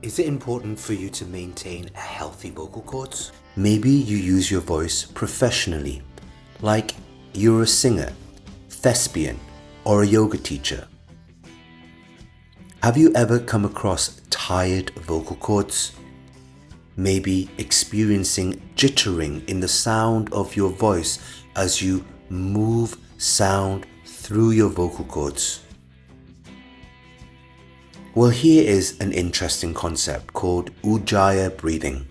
Is it important for you to maintain a healthy vocal cords? Maybe you use your voice professionally, like you're a singer, thespian, or a yoga teacher. Have you ever come across tired vocal cords? Maybe experiencing jittering in the sound of your voice as you move sound through your vocal cords. Well, here is an interesting concept called Ujjayi breathing.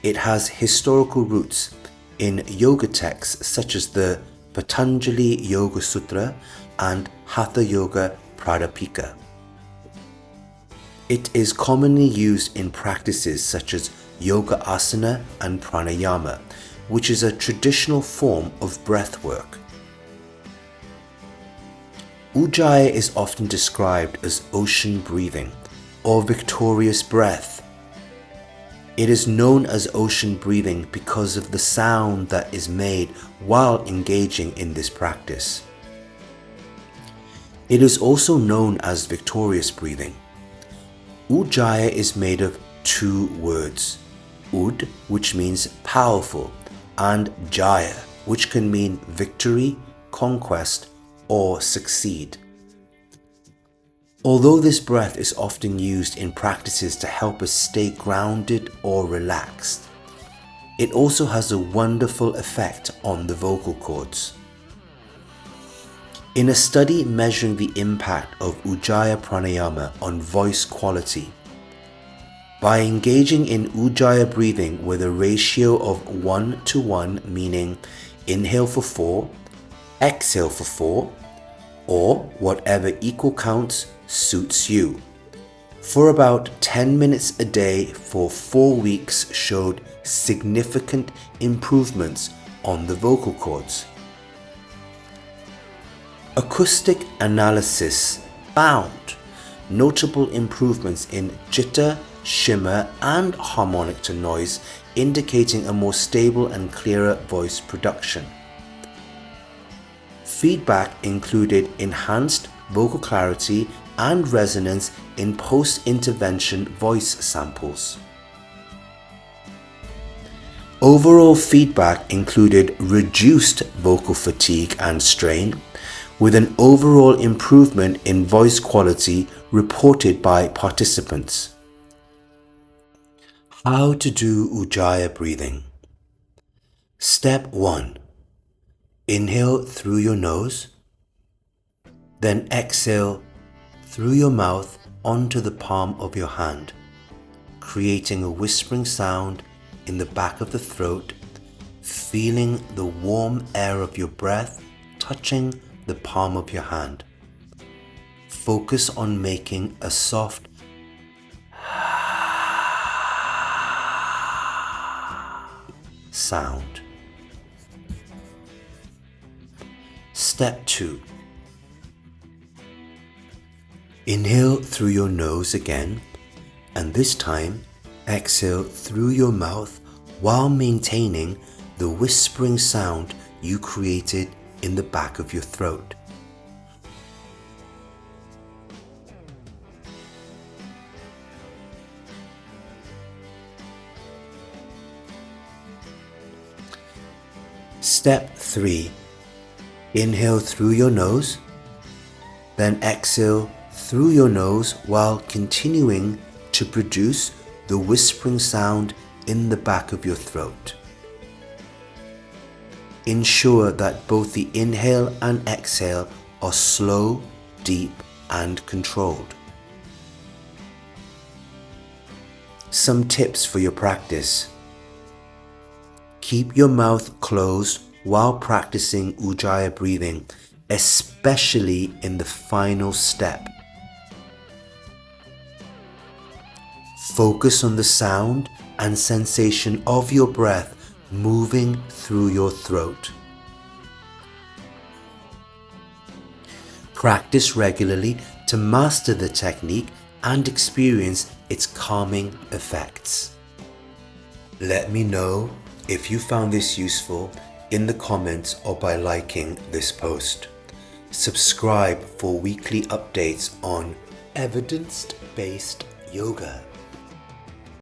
It has historical roots in yoga texts such as the Patanjali Yoga Sutra and Hatha Yoga Pradipika. It is commonly used in practices such as yoga asana and pranayama, which is a traditional form of breath work. Ujjayi is often described as ocean breathing or victorious breath. It is known as ocean breathing because of the sound that is made while engaging in this practice. It is also known as victorious breathing. Ujjayi is made of two words, Ud, which means powerful, and Jaya, which can mean victory, conquest, or succeed. Although this breath is often used in practices to help us stay grounded or relaxed, it also has a wonderful effect on the vocal cords. In a study measuring the impact of Ujjayi Pranayama on voice quality, by engaging in Ujjayi breathing with a ratio of 1:1, meaning inhale for 4, exhale for 4, or whatever equal counts suits you, for about 10 minutes a day for 4 weeks showed significant improvements on the vocal cords. Acoustic analysis found notable improvements in jitter, shimmer, and harmonic to noise, indicating a more stable and clearer voice production. Feedback included enhanced vocal clarity and resonance in post-intervention voice samples. Overall feedback included reduced vocal fatigue and strain, with an overall improvement in voice quality reported by participants. How to do Ujjayi breathing. Step 1. Inhale through your nose, then exhale through your mouth onto the palm of your hand, creating a whispering sound in the back of the throat, feeling the warm air of your breath touching the palm of your hand. Focus on making a soft sound. Step 2. Inhale through your nose again, and this time exhale through your mouth while maintaining the whispering sound you created in the back of your throat. Step 3. Inhale through your nose, then exhale through your nose while continuing to produce the whispering sound in the back of your throat. Ensure that both the inhale and exhale are slow, deep, and controlled. Some tips for your practice. Keep your mouth closed while practicing Ujjayi breathing, especially in the final step. Focus on the sound and sensation of your breath moving through your throat. Practice regularly to master the technique and experience its calming effects. Let me know if you found this useful in the comments or by liking this post. Subscribe for weekly updates on evidence-based yoga.